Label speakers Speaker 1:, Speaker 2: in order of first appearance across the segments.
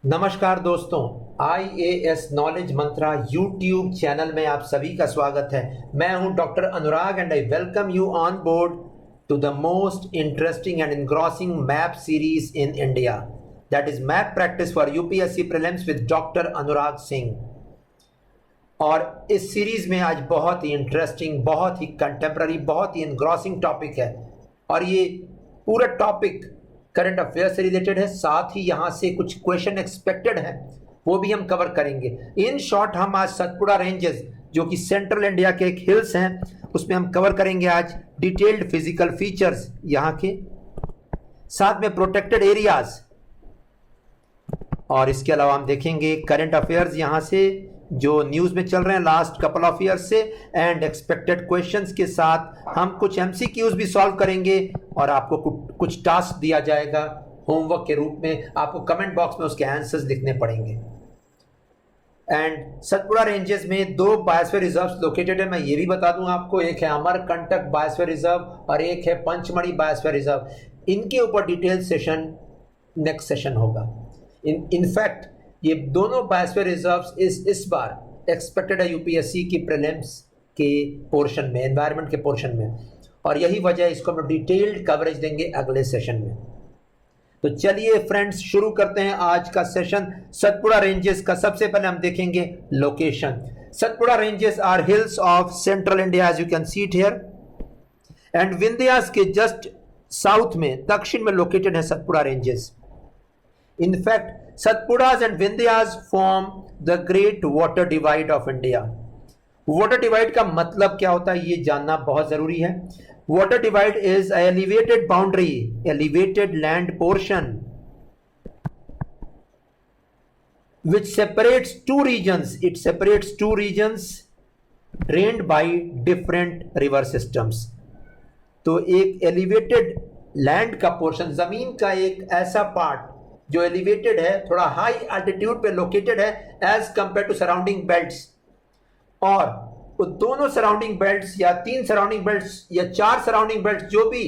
Speaker 1: नमस्कार दोस्तों, IAS knowledge Mantra YouTube channel में आप सभी का स्वागत है। मैं हूं doctor Anurag and I welcome you on board to the most interesting and engrossing map series in India, that is map practice for UPSC Prelims with doctor Anurag Singh. और इस सीरीज में आज बहुत ही इंटरेस्टिंग, बहुत ही कंटेम्प्ररी, बहुत ही engrossing टॉपिक है और ये पूरा टॉपिक करंट अफेयर से रिलेटेड है। साथ ही यहाँ से कुछ क्वेश्चन एक्सपेक्टेड है, वो भी हम कवर करेंगे। इन शॉर्ट हम आज सतपुड़ा रेंजेस, जो कि सेंट्रल इंडिया के एक हिल्स हैं, उसमें हम कवर करेंगे आज डिटेल्ड फिजिकल फीचर्स यहाँ के, साथ में प्रोटेक्टेड एरियाज, और इसके अलावा हम देखेंगे करंट अफेयर्स यहाँ से जो न्यूज़ में चल रहे हैं लास्ट कपल ऑफ ईयर्स से, एंड एक्सपेक्टेड क्वेश्चंस के साथ हम कुछ MCQs भी सॉल्व करेंगे और आपको कुछ टास्क दिया जाएगा होमवर्क के रूप में। आपको कमेंट बॉक्स में उसके आंसर्स लिखने पड़ेंगे। एंड सतपुड़ा रेंजेस में दो बायोस्फीयर रिजर्व्स लोकेटेड है, मैं ये भी बता दूं आपको। एक है अमरकंटक बायोस्फीयर रिजर्व और एक है पंचमढ़ी बायोस्फीयर रिजर्व। इनके ऊपर डिटेल सेशन नेक्स्ट सेशन होगा। इनफैक्ट ये दोनों बायोस्फीयर रिजर्व्स इस बार एक्सपेक्टेड है UPSC की प्रीलिम्स के पोर्शन में, एनवायरनमेंट के पोर्शन में, और यही वजह है इसको हम डिटेल्ड कवरेज देंगे अगले सेशन में। तो चलिए फ्रेंड्स, शुरू करते हैं आज का सेशन सतपुड़ा रेंजेस का। सबसे पहले हम देखेंगे location. Satpura ranges are hills of central India, as you can see it here, and Vindhyas के जस्ट साउथ में, दक्षिण में लोकेटेड है Satpura ranges. In fact, Satpuras and Vindhyas form the Great Water Divide of India. Water divide का मतलब क्या होता है ये जानना बहुत जरूरी है। Water divide is an elevated boundary, elevated land portion which separates two regions. It separates two regions drained by different river systems. तो एक elevated land का पोर्शन, जमीन का एक ऐसा पार्ट जो एलिवेटेड है, थोड़ा हाई एल्टीट्यूड पे लोकेटेड है as compare to surrounding belts, और वो दोनों सराउंडिंग बेल्ट्स या तीन सराउंडिंग बेल्ट्स या चार सराउंडिंग बेल्ट्स जो भी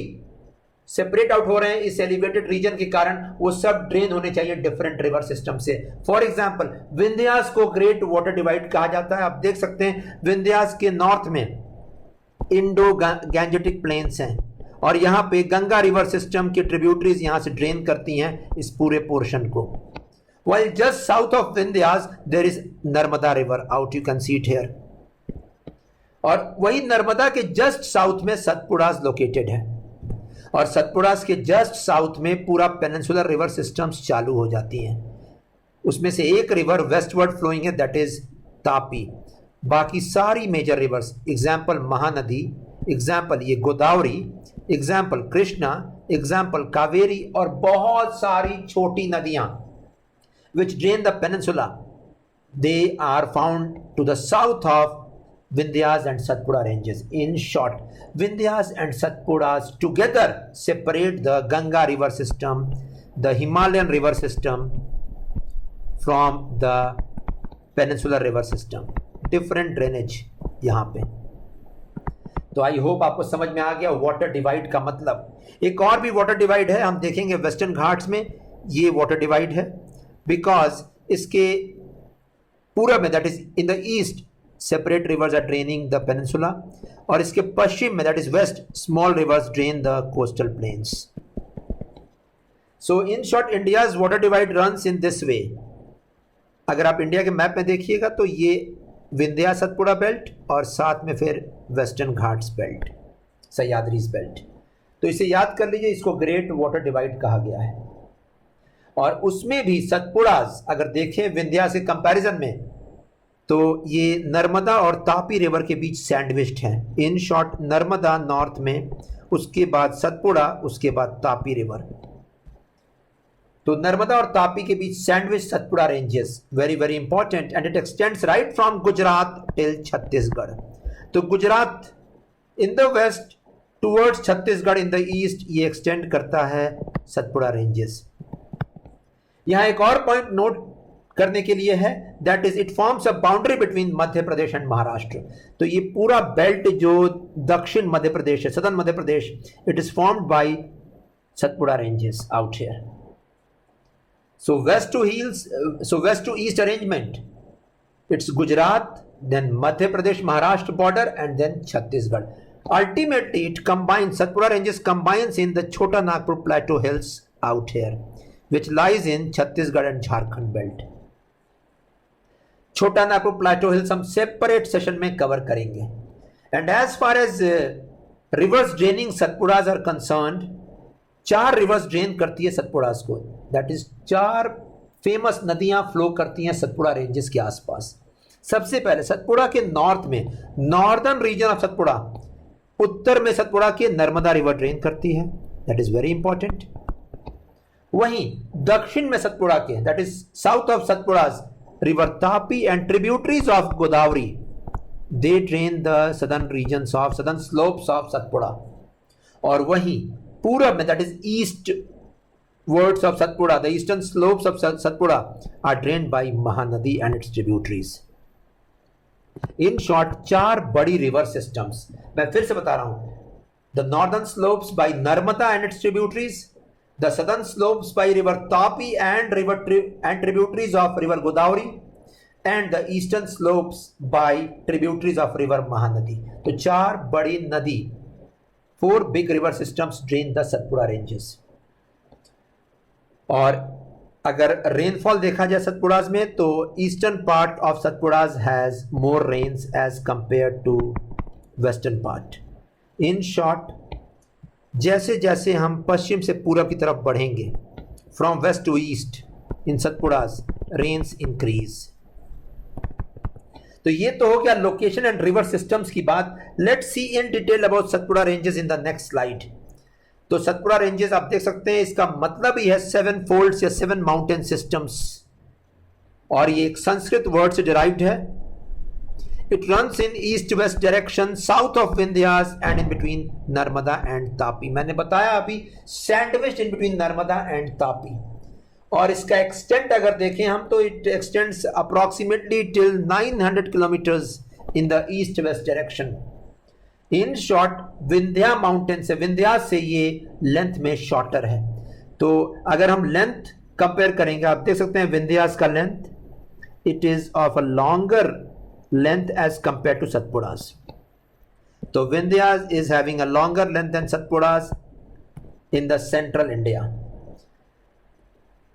Speaker 1: सेपरेट आउट हो रहे हैं इस एलिवेटेड रीजन के कारण, वो सब ड्रेन होने चाहिए डिफरेंट रिवर सिस्टम से। फॉर एग्जांपल, विंध्यास को ग्रेट वाटर डिवाइड कहा जाता है। आप देख सकते हैं विंध्यास के नॉर्थ में इंडो गैंजेटिक प्लेन्स हैं और यहां पे गंगा रिवर सिस्टम की ट्रिब्यूटरीज यहां से ड्रेन करती हैं इस पूरे पोर्शन को। While just south of Vindhyas there is Narmada river out, you can see it here, और वही नर्मदा के जस्ट साउथ में सतपुड़ास लोकेटेड है, और सतपुड़ास के जस्ट साउथ में पूरा पेनिनसुलर रिवर सिस्टम्स चालू हो जाती हैं। उसमें से एक रिवर वेस्टवर्ड फ्लोइंग है, दैट इज तापी। बाकी सारी major rivers, example Mahanadi, example ये गोदावरी, एग्जाम्पल कृष्णा, एग्जाम्पल कावेरी, और बहुत सारी छोटी नदियां which drain the peninsula, they are found to the south of Vindhyas and Satpura ranges. In short, Vindhyas and Satpuras together separate the Ganga river system, the Himalayan river system from the peninsular river system. Different drainage यहां पे। तो I hope आपको समझ में आ गया water divide का मतलब। एक और भी वाटर डिवाइड है, हम देखेंगे वेस्टर्न घाट्स में ये वाटर डिवाइड है, बिकॉज इसके पूरब में, that is in the east, separate rivers are draining the peninsula, और इसके पश्चिम में, that is west, small rivers drain the coastal plains. So in short, India's water divide runs in this way. अगर आप India के map में देखिएगा तो ये विंध्या सतपुड़ा बेल्ट और साथ में फिर western Ghats belt, Sahyadris belt. तो इसे याद कर लीजिए, इसको ग्रेट वाटर डिवाइड कहा गया है। और उसमें भी सतपुड़ास अगर देखें विंध्या से कंपैरिजन में, तो ये नर्मदा और तापी रिवर के बीच सैंडविच्ड है। इन शॉर्ट, नर्मदा नॉर्थ में, उसके बाद सतपुड़ा, उसके बाद तापी रिवर। तो नर्मदा और तापी के बीच sandwich Satpura ranges, very very important, and it extends right from Gujarat till Chhattisgarh. तो Gujarat in the west towards Chhattisgarh in the east, ये एक्सटेंड करता है सतपुड़ा रेंजेस। यहां एक और पॉइंट नोट करने के लिए है, that is it forms a boundary between Madhya Pradesh and Maharashtra. तो ये पूरा बेल्ट जो दक्षिण मध्य प्रदेश है, southern Madhya Pradesh, it is formed by Satpura ranges out here. So west to east arrangement, it's Gujarat, then Madhya Pradesh Maharashtra border, and then Chhattisgarh. Ultimately it combines, Satpura Ranges combines in the Chota Nagpur Plateau Hills out here, which lies in Chhattisgarh and Jharkhand belt. Chota Nagpur plateau hills हम separate session में cover करेंगे. And as far as rivers draining Satpuras are concerned, 4 rivers drain करती है सतपुड़ाज को. That is 4 famous नदियां flow करती हैं Satpura ranges के आसपास. सबसे पहले सतपुड़ा के नॉर्थ में, नॉर्दर्न रीजन ऑफ सतपुड़ा, उत्तर में सतपुड़ा के नर्मदा रिवर ड्रेन करती है. That is very important. वहीं दक्षिण में सतपुड़ा के, that is south of Satpuras, river Tapi and tributaries of Godavari, they drain the southern slopes of Satpura. और वहीं पूरब में, that is east wards of Satpura, the eastern slopes of Satpura are drained by Mahanadi and its tributaries. In short, 4 बड़ी river systems. मैं फिर से बता रहा हूं, the northern slopes by Narmada and its tributaries, the southern slopes by river Tapi and tributaries of river Godavari, and the eastern slopes by tributaries of river Mahanadi. तो 4 बड़ी नदी, 4 big river systems drain the Satpura ranges. और अगर rainfall देखा जाए सतपुड़ाज में, तो eastern part of Satpuras has more rains as compare to western part. In short, जैसे जैसे हम पश्चिम से पूरब की तरफ बढ़ेंगे, from west to east in Satpuras, rains increase. तो ये तो हो गया लोकेशन एंड रिवर सिस्टम्स की बात. Let's see in detail about Satpura ranges in the next slide. तो सतपुड़ा रेंजेस आप देख सकते हैं, इसका मतलब ही है 7 फोल्ड्स या 7 माउंटेन सिस्टम्स, और ये एक संस्कृत वर्ड से डिराइव्ड है. It runs in east-west direction, south of Vindhyas and in between Narmada and Tapi. मैंने बताया अभी, sandwiched in between Narmada and Tapi. और इसका एक्सटेंट अगर देखें हम, तो it extends approximately till 900 kilometers in the east-west direction. In short, Vindhya mountain से, विंध्यास से ये लेंथ में शॉर्टर है. तो अगर हम लेंथ कंपेयर करेंगे, आप देख सकते हैं विंध्यास का length, it is of a longer length as compared to Satpuras. So Vindhyas is having a longer length than Satpuras in the central India.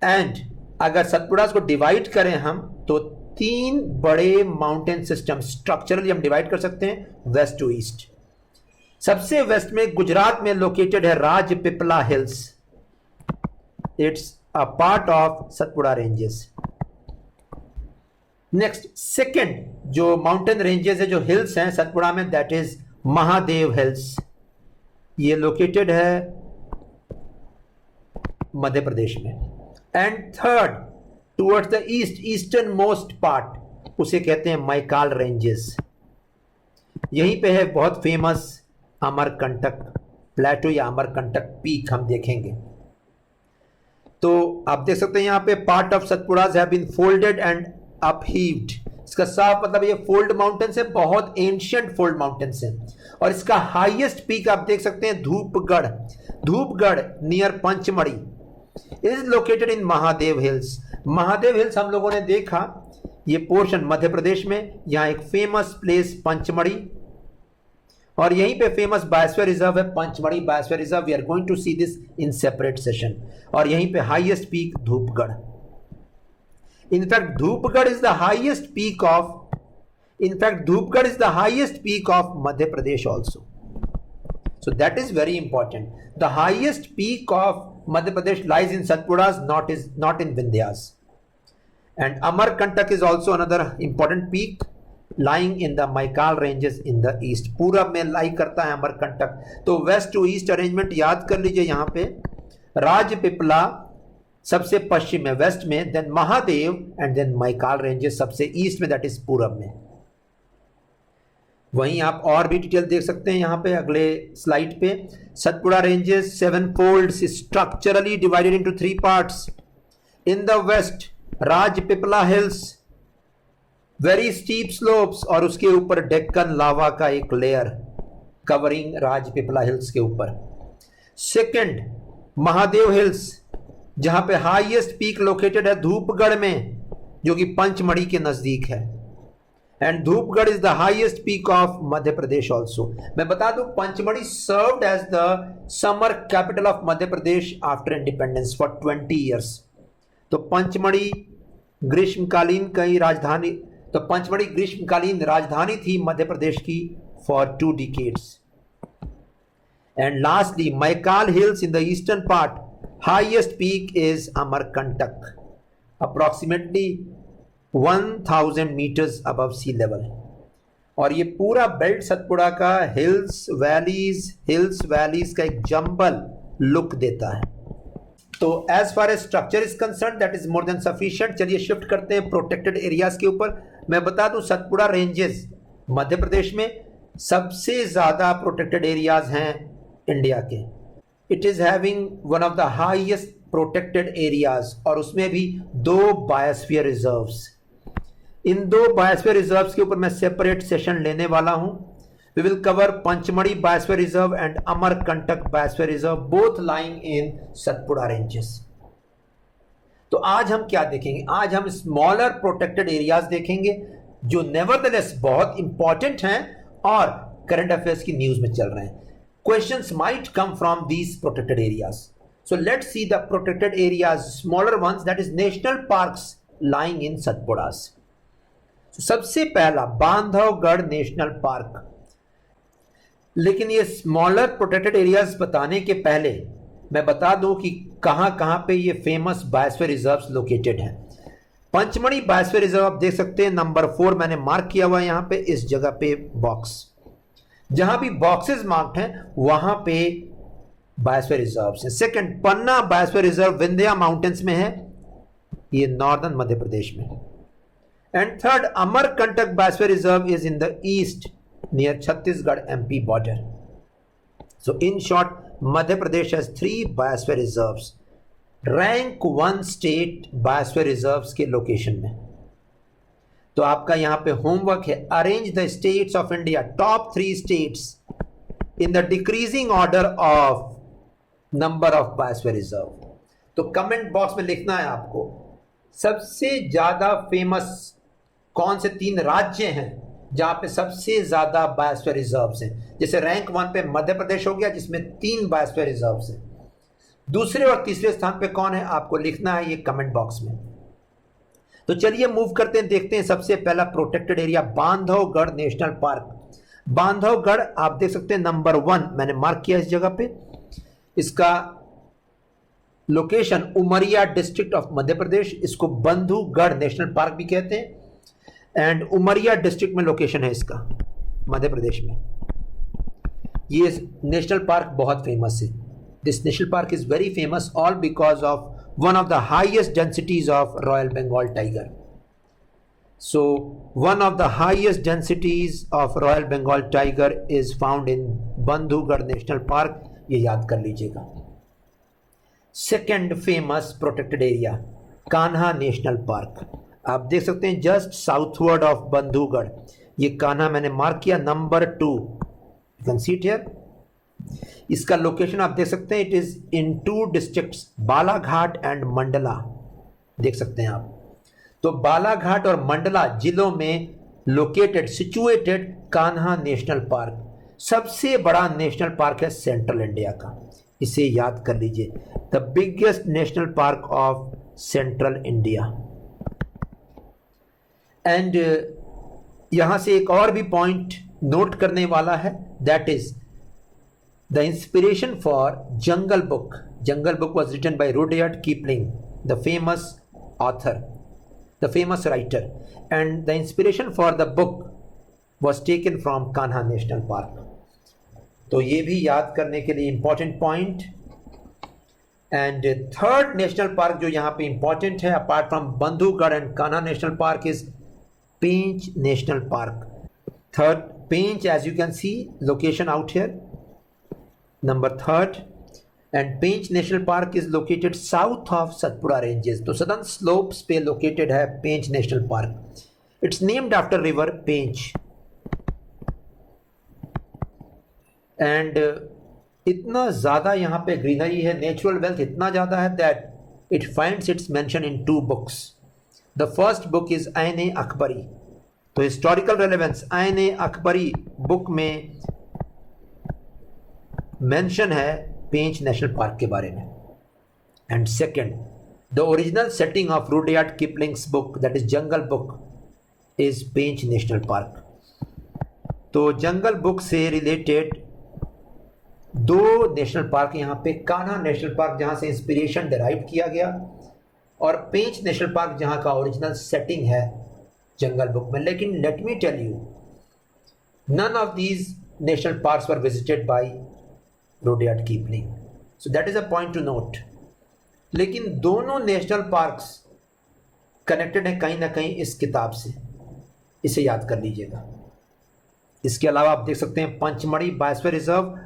Speaker 1: And अगर सतपुड़ास को डिवाइड करें हम, तो 3 बड़े माउंटेन सिस्टम स्ट्रक्चरली हम डिवाइड कर सकते हैं वेस्ट टू ईस्ट. सबसे वेस्ट में गुजरात में लोकेटेड है Rajpipla hills. It's a part of Satpura ranges. Next, second जो माउंटेन रेंजेस है, जो हिल्स हैं सतपुड़ा में, दैट इज महादेव हिल्स. ये लोकेटेड है मध्य प्रदेश में. And third, towards the east, eastern most part, उसे कहते हैं मैकाल रेंजेस. यहीं पे है बहुत फेमस अमरकंटक प्लेटो या अमरकंटक पीक, हम देखेंगे. तो आप देख सकते हैं यहाँ पे, part of Satpuras have been folded and upheaved. इसका साफ मतलब ये फोल्ड माउंटेन्स है, बहुत एंशिएंट फोल्ड माउंटेन्स हैं. और इसका हाईएस्ट पीक आप देख सकते हैं Dhupgarh. Dhupgarh near Pachmarhi is located in Mahadev hills. Mahadev hills हम लोगों ने देखा, ये पोर्शन मध्य प्रदेश में. यहाँ एक फेमस प्लेस पंचमढ़ी, और यहीं पे फेमस बायोस्फीयर रिजर्व है Pachmarhi biosphere reserve. We are going to see this in separate session. और यहीं पे highest peak Dhupgarh. In fact, Dhupgarh is the highest peak of Madhya Pradesh also. So that is very important. The highest peak of Madhya Pradesh lies in Satpuras, not in Vindhyas. And Amarkantak is also another important peak lying in the Maikal ranges in the east. पूरब में लाई करता है अमरकंटक. तो waste to east arrangement याद कर लीजिए. यहाँ पे राजपिपला सबसे पश्चिम में, वेस्ट में, then Mahadev and then Maikal ranges सबसे ईस्ट में, दैट इज पूरब में. वहीं आप और भी डिटेल देख सकते हैं यहाँ पे अगले स्लाइड पे. Satpura ranges 7 folds structurally divided into 3 parts. In the west Rajpipla hills, very steep slopes, और उसके ऊपर डेक्कन लावा का एक लेयर कवरिंग राजपिपला हिल्स के ऊपर. सेकंड, महादेव हिल्स, जहां पे हाईएस्ट पीक लोकेटेड है धूपगढ़ में, जो कि पंचमढ़ी के नजदीक है। And Dhupgarh is the highest peak of Madhya Pradesh also. मैं बता दूं, Pachmarhi served as the summer capital of Madhya Pradesh after independence for 20 years. तो पंचमढ़ी ग्रीष्मकालीन राजधानी थी मध्य प्रदेश की for 2 decades। And lastly, Maikal Hills in the eastern part, highest peak is Amarkantak, approximately 1000 meters above sea level। और ये पूरा बेल्ट सतपुड़ा का हिल्स वैलीज का एक जंबल लुक देता है। तो as far as structure is concern that is more than sufficient. चलिए शिफ्ट करते हैं प्रोटेक्टेड एरियाज के ऊपर। मैं बता दूं, सतपुड़ा रेंजेस मध्य प्रदेश में सबसे ज्यादा प्रोटेक्टेड एरियाज हैं इंडिया के। It is having one of the highest protected areas, और उसमें भी 2 बायोस्फीयर रिजर्व्स। इन 2 बायोस्फीयर रिजर्व्स के ऊपर मैं सेपरेट सेशन लेने वाला हूं। We will cover Pachmarhi biosphere reserve and Amarkantak biosphere reserve, both lying in Satpura ranges. तो आज हम क्या देखेंगे? आज हम स्मॉलर प्रोटेक्टेड एरियाज देखेंगे जो नेवरदलेस बहुत इंपॉर्टेंट हैं और करंट अफेयर्स की न्यूज में चल रहे हैं। Questions might come from these protected areas. So let's see the protected areas, smaller ones, that is national parks lying in Satpuras. So सबसे पहला बांधवगढ़ नेशनल पार्क। लेकिन ये स्मॉलर प्रोटेक्टेड एरियाज बताने के पहले मैं बता दूं कि कहां पे ये फेमस बायोस्फीयर रिजर्व्स लोकेटेड हैं। पंचमढ़ी बायोस्फीयर रिजर्व आप देख सकते हैं, नंबर 4 मैंने मार्क किया हुआ है यहां पे, इस जगह पे बॉक्स। जहां भी बॉक्सेस मार्क्ड हैं वहां पे बायोस्फीयर रिजर्व्स हैं। सेकंड, पन्ना बायोस्फीयर रिजर्व विंध्या माउंटेन्स में है, ये नॉर्दर्न मध्य प्रदेश में। And third, Amarkantak biosphere reserve is in the east near Chhattisgarh MP border. So in short, Madhya Pradesh has 3 biosphere reserves, rank 1 state biosphere reserves के लोकेशन में। तो आपका यहां पे होमवर्क है, arrange the states of India, top 3 states in the decreasing order of number of biosphere reserve. तो comment box में लिखना है आपको सबसे ज्यादा फेमस कौन से 3 राज्य हैं जहां पे सबसे ज्यादा बायोस्फीयर रिजर्व्स हैं। जैसे रैंक 1 पे मध्य प्रदेश हो गया जिसमें 3 बायोस्फीयर रिजर्व्स हैं। दूसरे और तीसरे स्थान पे कौन है आपको लिखना है ये कमेंट बॉक्स में। तो चलिए मूव करते हैं, देखते हैं। सबसे पहला protected area Bandhavgarh national park. Bandhavgarh आप देख सकते हैं नंबर 1 मैंने मार्क किया इस जगह पे। इसका location Umaria district of Madhya प्रदेश, इसको बंधुगढ़ नेशनल पार्क भी कहते हैं। एंड उमरिया डिस्ट्रिक्ट में लोकेशन है इसका, मध्य प्रदेश में। ये नेशनल पार्क बहुत फेमस है। This national park is very famous all because of one of the highest densities of Royal Bengal tiger. So one of the highest densities of Royal Bengal tiger is found in Bandhavgarh National Park, ये याद कर लीजिएगा। Second famous protected area Kanha national park, आप देख सकते हैं just southward of बंधुगढ़। ये कान्हा मैंने मार्क किया number 2, you can see it here. इसका लोकेशन आप देख सकते हैं, it is in 2 districts, Balaghat and Mandla, देख सकते हैं आप। तो बालाघाट और मंडला जिलों में located situated Kanha national park सबसे बड़ा नेशनल पार्क है सेंट्रल इंडिया का, इसे याद कर लीजिए। The biggest national park of central India. And यहां से एक और भी पॉइंट नोट करने वाला है, that is the inspiration for Jungle Book. Jungle Book was written by Rudyard Kipling, the famous author, the famous writer, and the inspiration for the book was taken from Kanha National Park. तो ये भी याद करने के लिए important point. And third national park जो यहाँ पे important है apart from Bandhavgarh and Kanha National Park is Pench National Park. Third, Pench, as you can see location out here, number 3rd, and Pench National Park is located south of Satpura Ranges. तो southern slopes पे located है Pench National Park. It's named after river Pench. And इतना ज़्यादा यहाँ पे greenery है, natural wealth इतना ज़्यादा है that it finds its mention in two books. The first book is Ain Akbari. तो historical relevance Ain Akbari book में मेंशन है पेंच नेशनल पार्क के बारे में. And second, the original setting of Rudyard Kipling's book that is Jungle Book is Pench national park. तो Jungle Book से related दो national park यहाँ पे, कान्हा नेशनल पार्क जहाँ से इंस्पिरेशन डिराइव किया गया, और पेंच नेशनल पार्क जहाँ का ओरिजिनल सेटिंग है जंगल बुक में. लेकिन let me tell you, none of these national parks were visited by Rudyard Kipling, so that is a point to note. लेकिन दोनों नेशनल पार्क्स कनेक्टेड हैं कहीं ना कहीं इस किताब से, इसे याद कर लीजिएगा. इसके अलावा आप देख सकते हैं पंचमढ़ी बायोस्फीयर रिजर्व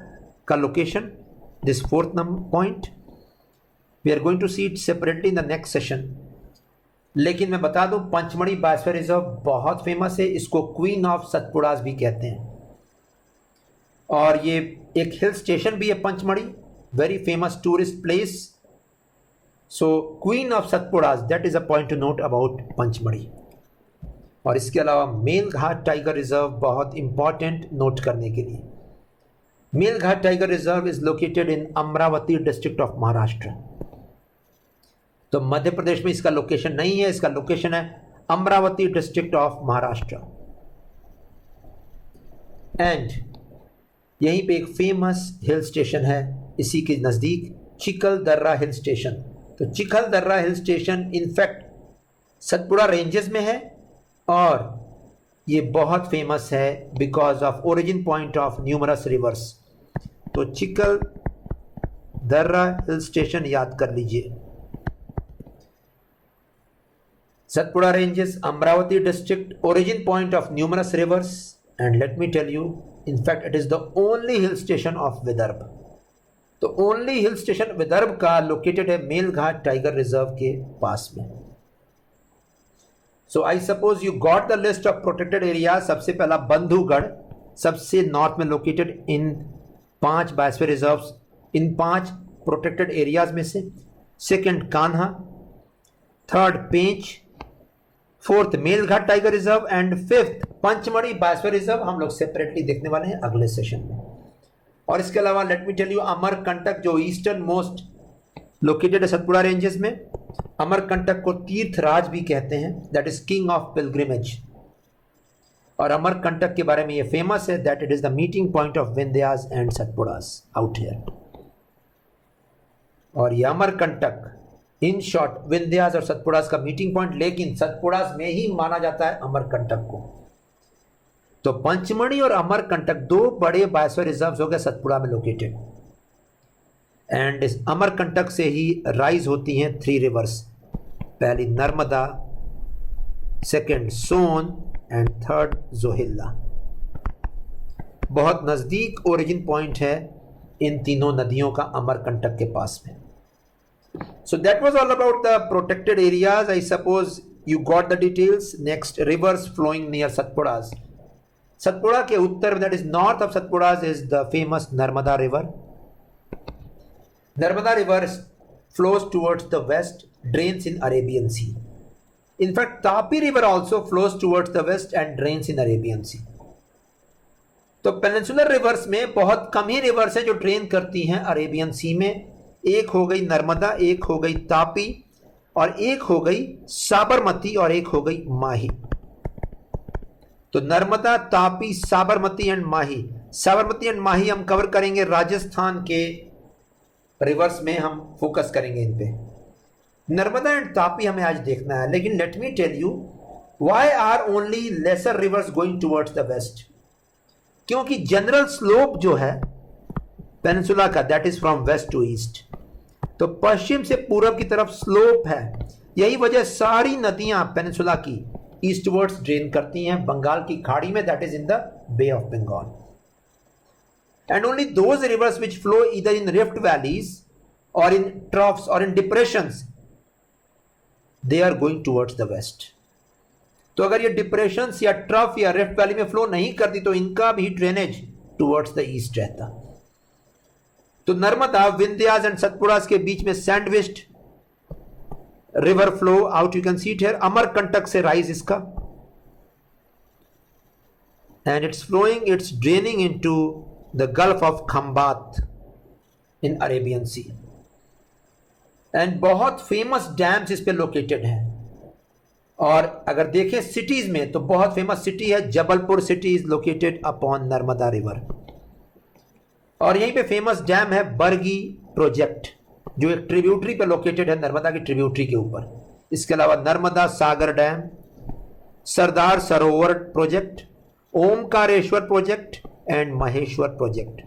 Speaker 1: का location, this fourth number point. We are going to see it separately in the next session. लेकिन मैं बता दूं पंचमढ़ी बायोस्फीयर रिजर्व बहुत फेमस है, इसको क्वीन ऑफ सतपुड़ास भी कहते हैं. और ये एक हिल स्टेशन भी है Pachmarhi, very famous tourist place. So queen of Satpuras, that is a point to note about Pachmarhi. और इसके अलावा मेलघाट टाइगर रिजर्व बहुत इंपॉर्टेंट नोट करने के लिए. Melghat tiger reserve is located in Amravati district of Maharashtra. तो मध्य प्रदेश में इसका लोकेशन नहीं है, इसका लोकेशन है Amravati district of Maharashtra. And यहीं पे एक फेमस हिल स्टेशन है इसी के नज़दीक, चिखल दर्रा हिल स्टेशन. तो Chikhaldara hill station in fact Satpura ranges में है और ये बहुत फेमस है because of origin point of numerous rivers. तो चिखल दर्रा हिल स्टेशन याद कर लीजिए. Satpura ranges, Amravati district, origin point of numerous rivers. And let me tell you, in fact it is the only hill station of Vidarbha. तो only hill station Vidarbha का located है Melghat tiger reserve के पास में. So I suppose you got the list of protected areas. सबसे पहला बंधुगढ़ सबसे north में located in 5 biosphere reserves, in 5 protected areas में से. Second Kanha, third Pench, fourth Melghat tiger reserve and fifth Pachmarhi biosphere reserve हम लोग सेपरेटली देखने वाले हैं अगले सेशन में. और इसके अलावा let me tell you Amarkantak जो ईस्टर्न मोस्ट लोकेटेड है सतपुड़ा रेंजेस में. अमरकंटक को तीर्थराज भी कहते हैं, that is king of pilgrimage. और अमरकंटक के बारे में ये फेमस है that it is the meeting point of Vindhyas and Satpuras out here. और ये अमरकंटक इन शॉर्ट विंध्यास और सतपुड़ास का मीटिंग पॉइंट, लेकिन सतपुड़ास में ही माना जाता है अमरकंटक को. तो पंचमढ़ी और अमरकंटक दो बड़े बायोस्फीयर रिजर्व हो गए सतपुड़ा में लोकेटेड. एंड इस अमरकंटक से ही राइज होती हैं 3 रिवर्स, पहली Narmada, second Son and third Johilla. बहुत नज़दीक ओरिजिन पॉइंट है इन तीनों नदियों का अमरकंटक के पास में. So that was all about the protected areas. I suppose you got the details. Next, rivers flowing near Satpuras. Satpura के उत्तर, that is north of Satpuras, is the famous Narmada river. Narmada river flows towards the west, drains in Arabian Sea. In fact, Tapi river also flows towards the west and drains in Arabian Sea. तो peninsular reverse में बहुत कम ही reverse है जो drain करती हैं Arabian सी में. एक हो गई नर्मदा, एक हो गई तापी, और एक हो गई साबरमती, और एक हो गई माही. तो नर्मदा, तापी, साबरमती एंड माही. साबरमती एंड माही हम कवर करेंगे राजस्थान के रिवर्स में, हम फोकस करेंगे इन पे. नर्मदा एंड तापी हमें आज देखना है. लेकिन let me tell you why are only lesser rivers going towards the west. क्योंकि जनरल स्लोप जो है पेनिनसुला का, that is from west to east. तो पश्चिम से पूरब की तरफ स्लोप है. यही वजह सारी नदियां पेनिनसुला की ईस्टवर्ड्स ड्रेन करती हैं बंगाल की खाड़ी में, that is in the bay of Bengal. And only those rivers which flow either in rift valleys or in troughs or in depressions, they are going towards the west. तो अगर ये depressions या trough या रिफ्ट वैली में flow नहीं करती तो इनका भी ड्रेनेज टुवर्ड्स द ईस्ट रहता. तो नर्मदा, विंध्यास एंड सतपुड़ास के बीच में sandwiched river flow out, you can see it here, Amarkantak से राइज इसका, and it's flowing, it's draining into the gulf of Khambhat in Arabian sea, and बहुत फेमस डैम्स इस पे लोकेटेड हैं। और अगर देखें सिटीज में तो बहुत फेमस सिटी है Jabalpur city is located upon Narmada river, और यहीं पे फेमस डैम है बरगी प्रोजेक्ट जो एक ट्रिब्यूटरी पे लोकेटेड है, नर्मदा की ट्रिब्यूटरी के ऊपर। इसके अलावा नर्मदा सागर dam, Sardar Sarovar project, Omkareshwar project and Maheshwar project.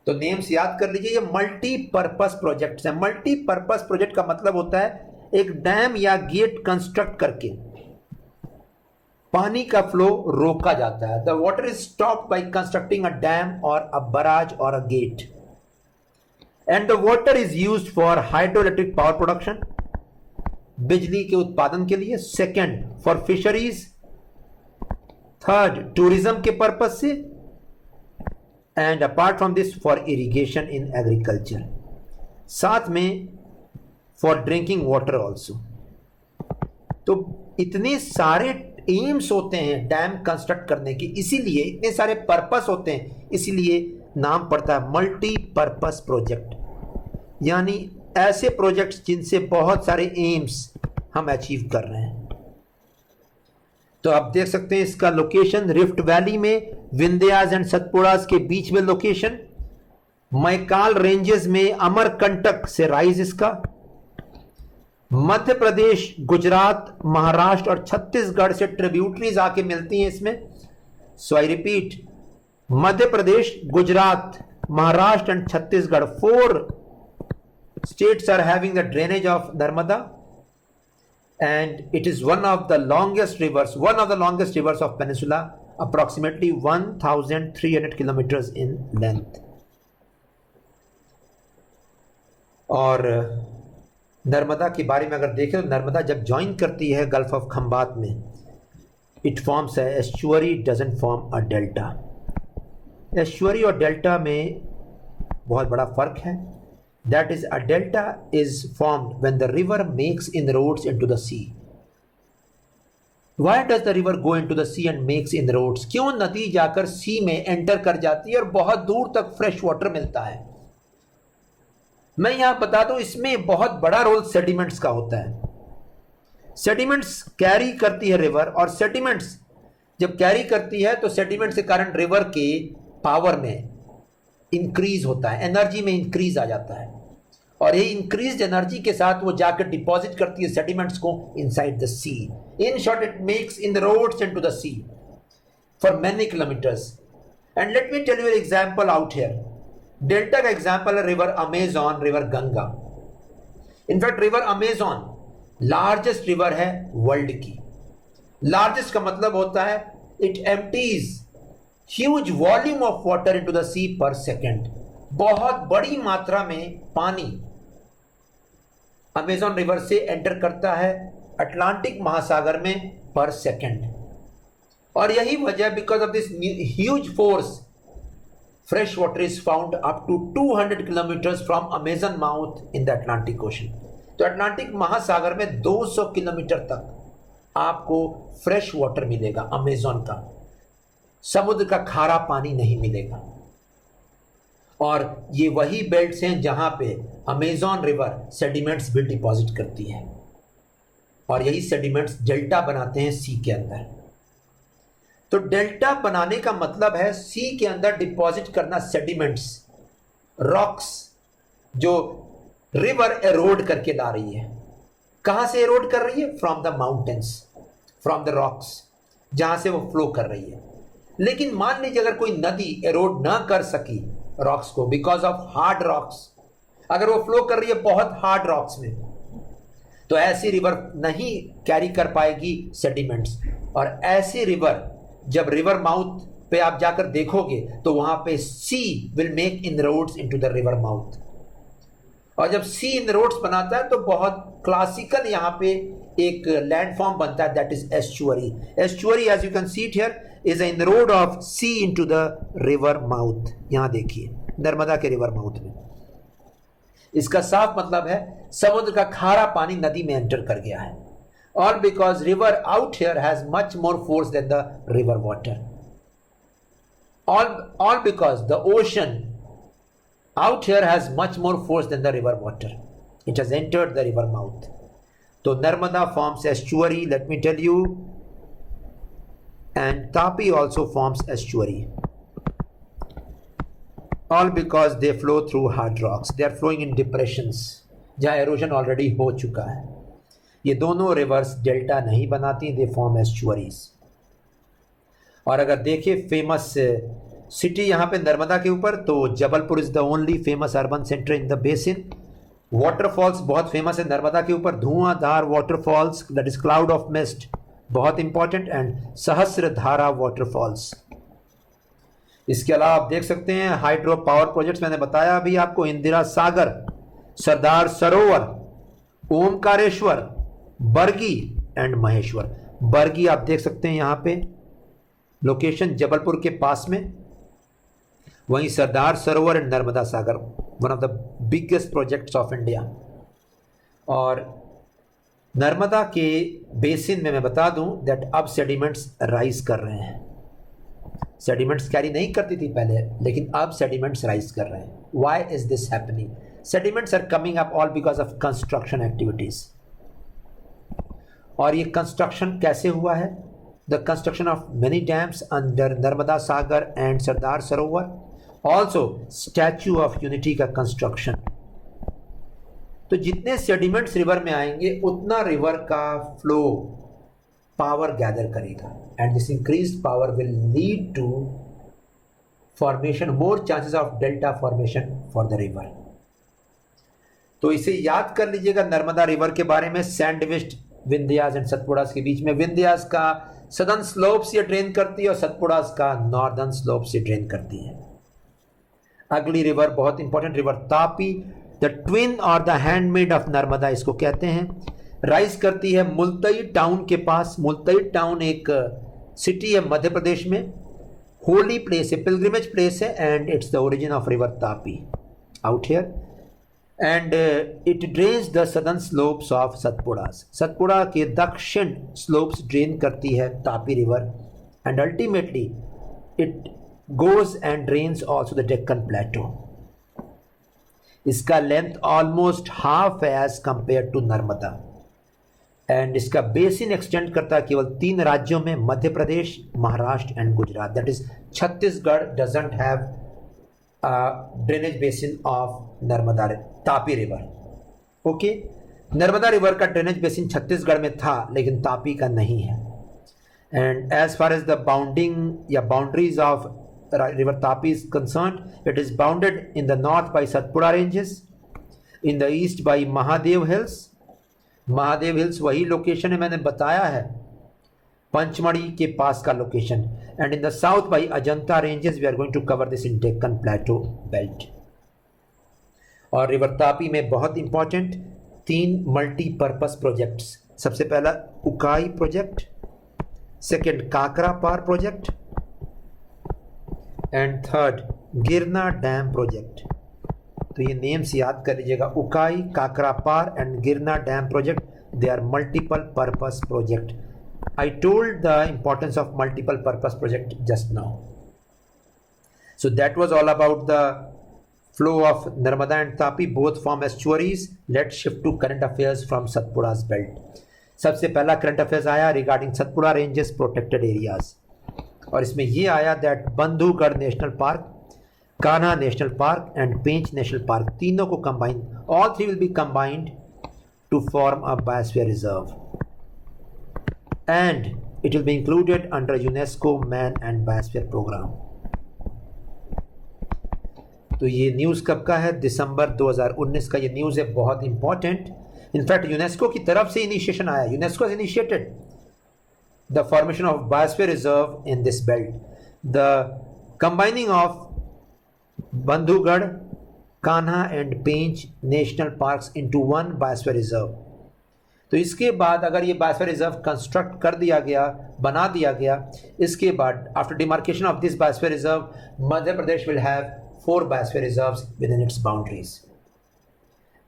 Speaker 1: तो नेम्स याद कर लीजिए, ये मल्टीपर्पस प्रोजेक्ट्स हैं। मल्टीपर्पस प्रोजेक्ट का मतलब होता है एक डैम या गेट कंस्ट्रक्ट करके पानी का फ्लो रोका जाता है। The water is stopped by constructing a dam और अ बराज और a gate, and the water is used for hydroelectric power production, बिजली के उत्पादन के लिए। Second, for fisheries. Third, tourism के पर्पज से, and apart from this for irrigation in agriculture, साथ में फॉर ड्रिंकिंग वाटर ऑल्सो। तो इतने सारे एम्स होते हैं डैम कंस्ट्रक्ट करने के, इसीलिए इतने सारे पर्पस होते हैं, इसीलिए नाम पड़ता है मल्टीपर्पस प्रोजेक्ट, यानी ऐसे प्रोजेक्ट्स जिनसे बहुत सारे एम्स हम अचीव कर रहे हैं। तो आप देख सकते हैं इसका लोकेशन रिफ्ट वैली में, विंध्यास एंड सतपुड़ास के बीच में लोकेशन, मैकाल रेंजेस में अमरकंटक से राइज इसका, मध्य प्रदेश, गुजरात, महाराष्ट्र और छत्तीसगढ़ से ट्रिब्यूटरीज आके मिलती हैं इसमें। So I repeat, Madhya Pradesh, Gujarat, Maharashtra and Chhattisgarh, 4 states are having the drainage of Narmada, and it is one of the longest rivers of peninsula, approximately 1300 kilometers in length. और नर्मदा के बारे में अगर देखें तो नर्मदा जब ज्वाइन करती है गल्फ ऑफ खंबात में, इट फॉर्म्स है estuary, doesn't form a delta. Estuary और डेल्टा में बहुत बड़ा फर्क है। That is, a delta is formed when the river makes inroads into the sea. Why does the river go into the sea and makes inroads? क्यों नदी जाकर सी में एंटर कर जाती है और बहुत दूर तक फ्रेश वाटर मिलता है? मैं यहां बता दूं, इसमें बहुत बड़ा रोल सेडिमेंट्स का होता है। सेडिमेंट्स कैरी करती है रिवर, और सेडिमेंट्स जब कैरी करती है तो सेडिमेंट्स के कारण रिवर के पावर में इंक्रीज होता है, एनर्जी में इंक्रीज आ जाता है, और ये इंक्रीज एनर्जी के साथ वो जाकर डिपॉजिट करती है सेडिमेंट्स को inside the sea. In short, it makes inroads into the sea for many kilometres. And let me tell you an example out here. Delta का एग्जांपल है river Amazon, river Ganga. In fact river Amazon largest river है world की। Largest का मतलब होता है it empties huge volume of water into the sea per second. बहुत बड़ी मात्रा में पानी अमेजॉन रिवर से एंटर करता है अटलांटिक महासागर में पर सेकेंड। और यही वजह, because of this huge force, fresh water is found up to 200 kilometers from Amazon mouth in the Atlantic ocean. तो अटलांटिक महासागर में 200 किलोमीटर तक आपको फ्रेश वाटर मिलेगा अमेजॉन का, समुद्र का खारा पानी नहीं मिलेगा। और ये वही बेल्ट्स हैं जहां पे अमेजॉन रिवर सेडिमेंट्स भी डिपॉजिट करती है, और यही सेडिमेंट्स डेल्टा बनाते हैं सी के अंदर। तो डेल्टा बनाने का मतलब है सी के अंदर डिपॉजिट करना सेडिमेंट्स, रॉक्स, जो रिवर एरोड करके ला रही है। कहां से एरोड कर रही है? From the mountains, from the rocks, जहां से वो फ्लो कर रही है। लेकिन मान लीजिए अगर कोई नदी एरोड ना कर सकी रॉक्स को बिकॉज ऑफ हार्ड रॉक्स, अगर वो फ्लो कर रही है बहुत हार्ड रॉक्स में, तो ऐसी रिवर नहीं कैरी कर पाएगी सेडिमेंट्स। और ऐसी रिवर जब रिवर माउथ पे आप जाकर देखोगे तो वहां पे sea will make inroads into the river mouth, और जब सी इनरोड्स बनाता है तो बहुत क्लासिकल यहां पे एक लैंडफॉर्म बनता है, that is estuary. Estuary, as you can see it here, is a inroad of sea into the river mouth. यहां देखिए नर्मदा के रिवर माउथ में इसका साफ मतलब है समुद्र का खारा पानी नदी में एंटर कर गया है. All because river out here has much more force than the river water. All because the ocean out here has much more force than the river water. It has entered the river mouth. So Narmada forms estuary, let me tell you, and Tapi also forms estuary. All because they flow through hard rocks. They are flowing in depressions जहाँ erosion already हो चुका है. ये दोनों reverse delta नहीं बनाती, they form एस्चुअरीज. और अगर देखें फेमस सिटी यहाँ पे नर्मदा के ऊपर, तो Jabalpur is the only famous urban centre in the basin. Waterfalls बहुत फेमस है नर्मदा के ऊपर, धुआंधार waterfalls that is cloud of mist, बहुत इंपॉर्टेंट, एंड सहस्रधारा वाटरफॉल्स. इसके अलावा आप देख सकते हैं हाइड्रो पावर प्रोजेक्ट्स, मैंने बताया अभी आपको, इंदिरा सागर, सरदार सरोवर, ओमकारेश्वर, बरगी एंड महेश्वर. बरगी आप देख सकते हैं यहाँ पे लोकेशन जबलपुर के पास में, वहीं Sardar Sarovar and Narmada Sagar, one of the biggest projects of India. और नर्मदा के बेसिन में मैं बता दूं दैट अब सेडिमेंट्स राइज कर रहे हैं. सेडिमेंट्स कैरी नहीं करती थी पहले, लेकिन अब सेडिमेंट्स राइज कर रहे हैं. Why is this happening? Sediments are coming up all because of construction activities. और ये कंस्ट्रक्शन कैसे हुआ है? The construction of many dams under Narmada Sagar and Sardar Sarovar, also Statue of Unity का कंस्ट्रक्शन. तो जितने सेडिमेंट्स रिवर में आएंगे उतना रिवर का फ्लो पावर गैदर करेगा, and this increased power will lead to formation, more chances of delta formation for the river. तो इसे याद कर लीजिएगा नर्मदा रिवर के बारे में. सैंडविच्ड विंध्यास एंड सतपुड़ास के बीच में, विंध्यास का सदर्न स्लोप से ड्रेन करती है और सतपुड़ास का नॉर्दर्न स्लोप से ड्रेन करती है. अगली रिवर बहुत important river Tapi, the twin और द हैंडमेड ऑफ नर्मदा इसको कहते हैं. राइज करती है मुल्तई टाउन के पास. मुल्तई टाउन एक सिटी है मध्य प्रदेश में, होली प्लेस है, पिलग्रिमेज प्लेस है, and it's the origin of river Tapi out here. And it drains the southern slopes of Satpuras. Satpura के दक्षिण स्लोप्स ड्रेन करती है Tapi river, and ultimately it goes and drains also the Deccan plateau. इसका length almost half as compare to Narmada, and इसका basin extend करता है केवल 3 राज्यों में, Madhya Pradesh, Maharashtra and Gujarat. That is Chhattisgarh doesn't have drainage basin of Narmada Tapi river. Okay, Narmada river का ड्रेनेज बेसिन छत्तीसगढ़ में था लेकिन तापी का नहीं है. And as far as the bounding या boundaries of river Tapi is concerned, it is bounded in the north by Satpura ranges, in the east by Mahadev hills. Mahadev hills वही लोकेशन है मैंने बताया है, पंचमढ़ी के पास का location, and in the south by Ajanta ranges. We are going to cover this in Deccan plateau belt. और river Tapi में बहुत इंपॉर्टेंट 3 मल्टीपर्पस प्रोजेक्ट्स. सबसे पहला Ukai project, second Kakrapar project, and third Girna dam project. तो ये नेम्स याद कर लीजिएगा, Ukai, Kakrapar and Girna dam project. They are multiple purpose project. I told the importance of multiple purpose project just now. So that was all about the flow of Narmada and Tapi, both form estuaries. Let's shift to current affairs from Satpura's belt. सबसे पहला current affairs आया regarding Satpura ranges protected areas, और इसमें ये आया that Bandhavgarh national park, Kanha national park and Pench national park, तीनों को combine, all 3 will be combined to form a biosphere reserve, and it will be included under UNESCO Man and Biosphere Program. तो ये news कब का है? दिसंबर 2019 का ये न्यूज़ है, बहुत इंपॉर्टेंट. इनफैक्ट यूनेस्को की तरफ से इनिशिएशन आया. UNESCO has initiated the formation of biosphere reserve in this belt. The combining of Bandhavgarh, Kanha and Pench national parks into one biosphere reserve. तो इसके बाद अगर ये बायोस्फीयर रिजर्व कंस्ट्रक्ट कर दिया गया, बना दिया गया, इसके बाद after demarcation of this biosphere reserve, Madhya Pradesh will have 4 biosphere reserves with in its boundaries.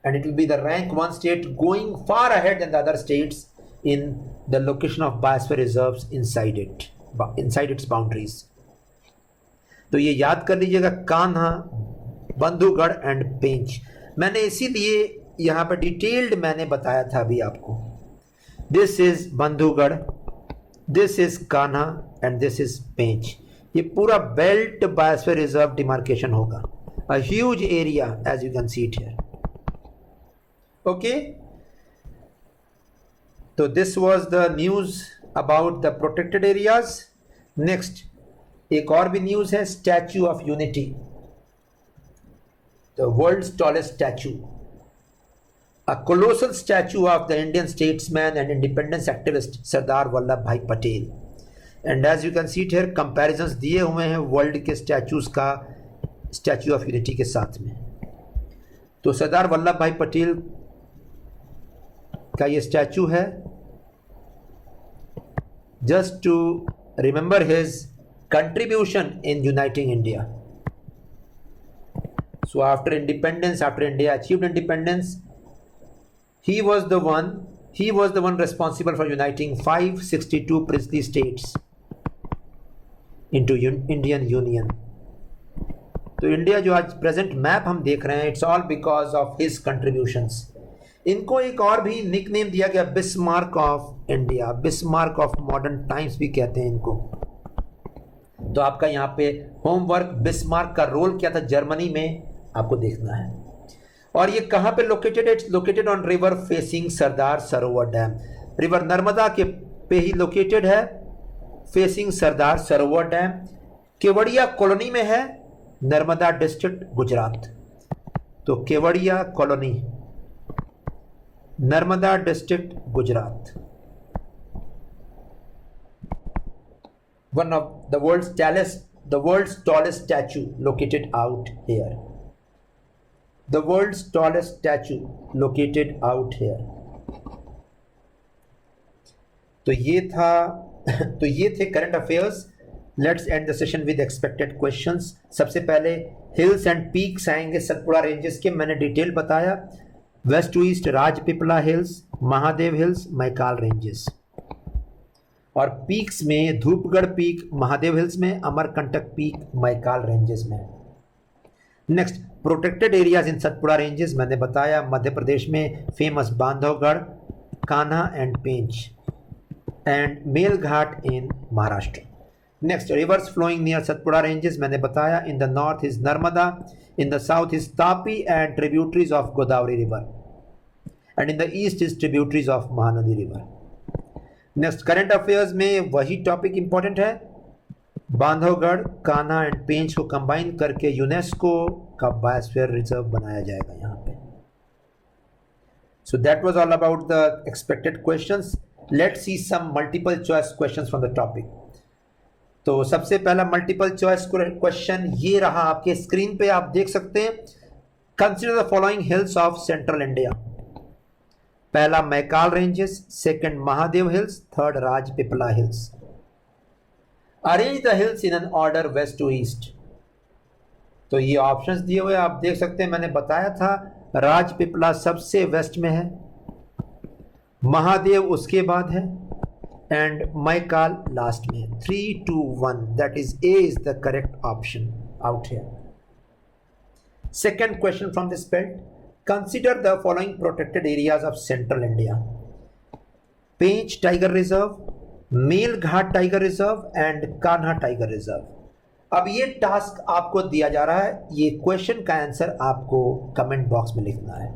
Speaker 1: and it will be the rank 1 state going far ahead than the other states in the location of biosphere reserves inside its boundaries. तो ये याद कर लीजिएगा, Kanha, बंधुगढ़ and पेंच. मैंने इसीलिए यहाँ पर detailed मैंने बताया था अभी आपको. This is Bandhavgarh, this is Kanha and this is Pench. ये पूरा बेल्ट बायोस्फीयर रिजर्व डिमार्केशन होगा. A huge area as you can see it here. Okay, तो this was the news about the protected areas. Next एक और भी न्यूज है, Statue of Unity, the world's tallest statue, a colossal statue of the Indian statesman and independence activist Sardar Vallabhbhai Patel. And as you can see it here, comparisons दिए हुए हैं world के statues का statue of unity के साथ में. तो सरदार वल्लभ भाई पटेल का ये स्टैचू है, just to remember his contribution in uniting India. So after independence, after India achieved independence, he was the one responsible for uniting 562 princely states into Indian Union. तो India जो आज प्रेजेंट मैप हम देख रहे हैं, it's all because of his contributions. इनको एक और भी निक नेम दिया गया, Bismarck of India, Bismarck of modern times भी कहते हैं इनको. तो आपका यहाँ पे होमवर्क, बिस्मार्क का रोल क्या था जर्मनी में, आपको देखना है. और ये कहाँ पे लोकेटेड है? It's located on river facing Sardar Sarovar dam. River Narmada के पे ही लोकेटेड है, facing Sardar Sarovar dam. Kevadia colony में है, नर्मदा डिस्ट्रिक्ट गुजरात. तो Kevadia colony, Narmada district Gujarat. One of the world's tallest statue located out here. The world's tallest statue located out here. तो ये थे current affairs. Let's end the session with expected questions. सबसे पहले hills and peaks आएंगे Satpura ranges के. मैंने detail बताया, west to east Rajpipla hills, Mahadev hills, Maikal ranges. और पीक्स में धूपगढ़ पीक महादेव हिल्स में, अमरकंटक पीक मैकाल रेंजेस में. Next protected areas in Satpura ranges. मैंने बताया मध्य प्रदेश में famous Bandhavgarh, Kanha and Pench, and Melghat in Maharashtra. Next rivers flowing near Satpura ranges. मैंने बताया in the north is Narmada, in the south is Tapi and tributaries of Godavari river, and in the east is tributaries of Mahanadi river. Next current affairs में वही topic important है, Bandhavgarh, Kanha and पेंच को combine करके UNESCO का biosphere reserve बनाया जाएगा यहाँ पे. So that was all about the expected questions. Let's see some multiple choice questions from the topic. तो सबसे पहला मल्टीपल चॉइस क्वेश्चन ये रहा, आपके स्क्रीन पे आप देख सकते हैं. Consider the following hills of central India. पहला Maikal ranges, second Mahadev hills, third Rajpipla hills. Arrange the hills in an order west to east. तो ये ऑप्शंस दिए हुए आप देख सकते हैं. मैंने बताया था राजपीपला सबसे वेस्ट में है, महादेव उसके बाद है, एंड मैकाल लास्ट में है. 3, 2, 1, that is a is the correct option out here. Second question from this belt. Consider the following protected areas of central India: Pench Tiger Reserve, Melghat Tiger Reserve and Kanha Tiger Reserve. अब ये task आपको दिया जा रहा है, ये question का answer आपको कमेंट बॉक्स में लिखना है.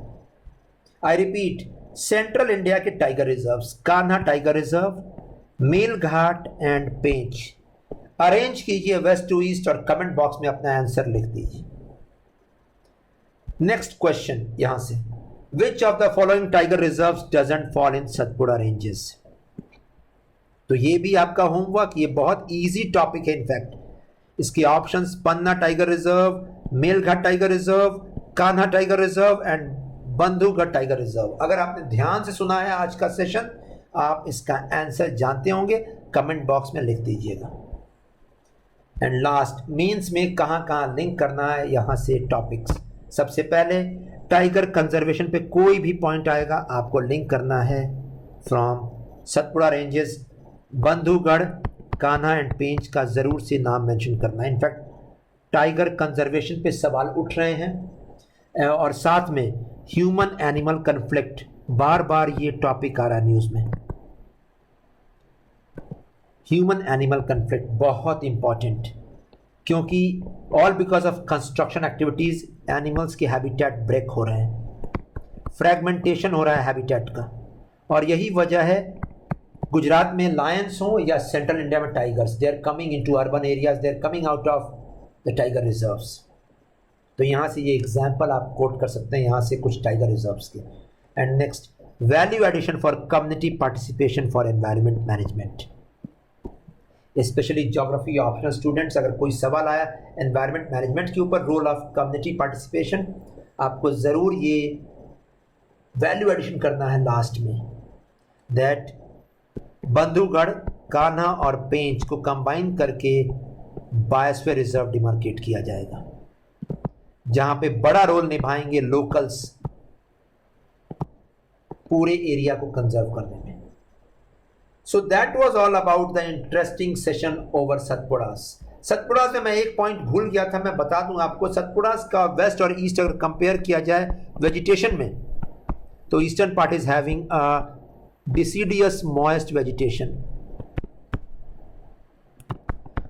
Speaker 1: आई रिपीट, सेंट्रल इंडिया के tiger reserves, Kanha tiger reserve, Melghat and Pench. Arrange कीजिए वेस्ट टू ईस्ट और कमेंट बॉक्स में अपना आंसर लिख दीजिए. नेक्स्ट क्वेश्चन यहां से, which of the following tiger reserves doesn't fall in Satpura ranges. तो ये भी आपका होमवर्क, ये बहुत इजी टॉपिक है. इनफैक्ट इसके options Panna tiger reserve, Melghat tiger reserve, Kanha tiger reserve and Bandhavgarh tiger reserve. अगर आपने ध्यान से सुना है आज का सेशन, आप इसका आंसर जानते होंगे, कमेंट बॉक्स में लिख दीजिएगा. एंड लास्ट, मीन्स में कहां कहां लिंक करना है यहां से टॉपिक्स. सबसे पहले टाइगर कंजर्वेशन पे कोई भी पॉइंट आएगा आपको लिंक करना है from Satpura ranges, Bandhavgarh, Kanha and Pench का ज़रूर से नाम मेंशन करना है। इनफैक्ट टाइगर कंजर्वेशन पे सवाल उठ रहे हैं और साथ में ह्यूमन एनिमल कन्फ्लिक्ट, बार बार ये टॉपिक आ रहा है न्यूज़ में। ह्यूमन एनिमल कन्फ्लिक्ट बहुत इंपॉर्टेंट, क्योंकि all because of construction activities animals के हैबिटेट ब्रेक हो रहे हैं, फ्रैगमेंटेशन हो रहा है हैबिटेट का, और यही वजह है गुजरात में लायंस हो या सेंट्रल इंडिया में tigers, they are coming into urban areas, they are coming out of the tiger reserves. तो यहाँ से ये एग्जाम्पल आप कोट कर सकते हैं यहाँ से कुछ टाइगर रिजर्व्स के। And next, value addition for community participation for environment management, specially geography optional students, अगर कोई सवाल आया एनवायरनमेंट मैनेजमेंट के ऊपर, रोल ऑफ कम्युनिटी पार्टिसिपेशन, आपको ज़रूर ये वैल्यू एडिशन करना है लास्ट में, दैट बंधुगढ़, कान्हा और पेंच को कंबाइन करके बायोस्फीयर रिजर्व डिमार्केट किया जाएगा, जहां पे बड़ा रोल निभाएंगे लोकल्स पूरे एरिया को कंजर्व करने में। So that was all about the interesting session over Satpuras. Satpuras में मैं एक पॉइंट भूल गया था, मैं बता दूं आपको। सतपुड़ास का वेस्ट और ईस्ट अगर कंपेयर किया जाए वेजिटेशन में, तो eastern part is having a deciduous moist vegetation,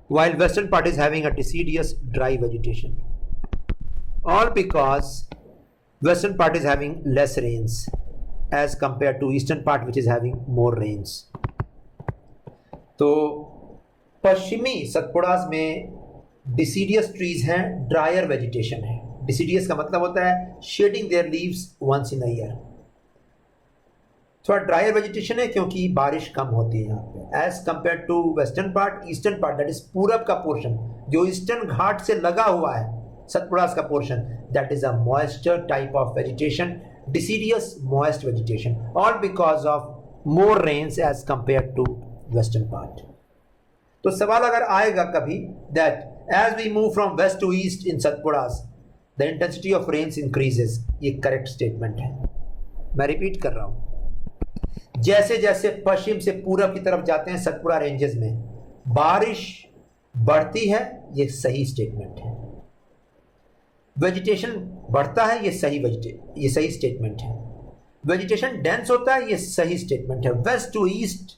Speaker 1: while western part is having a deciduous dry vegetation, all because western part is having less rains as compared to eastern part which is having more rains. तो पश्चिमी सतपुड़ास में deciduous trees हैं, drier vegetation है। deciduous का मतलब होता है shedding their leaves once in a year, थोड़ा ड्रायर वेजिटेशन है क्योंकि बारिश कम होती है यहाँ पे, as compare to western part. Eastern part that is पूरब का पोर्शन जो ईस्टर्न घाट से लगा हुआ है, सतपुड़ास का portion, that is a moisture type of vegetation, deciduous moist vegetation, all because of more rains as compare to western part. तो सवाल अगर आएगा कभी that as we move from west to east in Satpuras the intensity of rains increases, ये correct statement है। मैं repeat कर रहा हूं, जैसे जैसे पश्चिम से पूरब की तरफ जाते हैं सतपुड़ा रेंजेस में बारिश बढ़ती है, ये सही स्टेटमेंट है। वेजिटेशन बढ़ता है, ये सही स्टेटमेंट है। वेजिटेशन डेंस होता है, ये सही स्टेटमेंट है। वेस्ट टू ईस्ट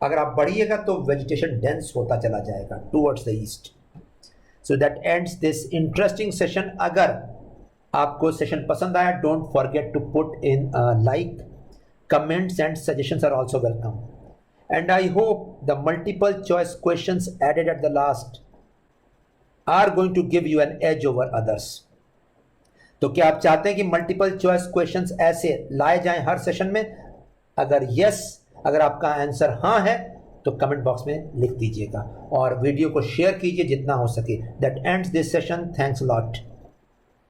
Speaker 1: अगर आप बढ़िएगा तो वेजिटेशन डेंस होता चला जाएगा towards the east. So that ends this interesting session. अगर आपको सेशन पसंद आया, don't forget to put in like, comments and suggestions are also welcome, and I hope the multiple choice questions added at the last are going to give you an edge over others. तो क्या आप चाहते हैं कि multiple choice questions ऐसे लाए जाएं हर session में? अगर यस, अगर आपका आंसर हाँ है तो कमेंट बॉक्स में लिख दीजिएगा और वीडियो को शेयर कीजिए जितना हो सके। That ends this session, thanks a lot.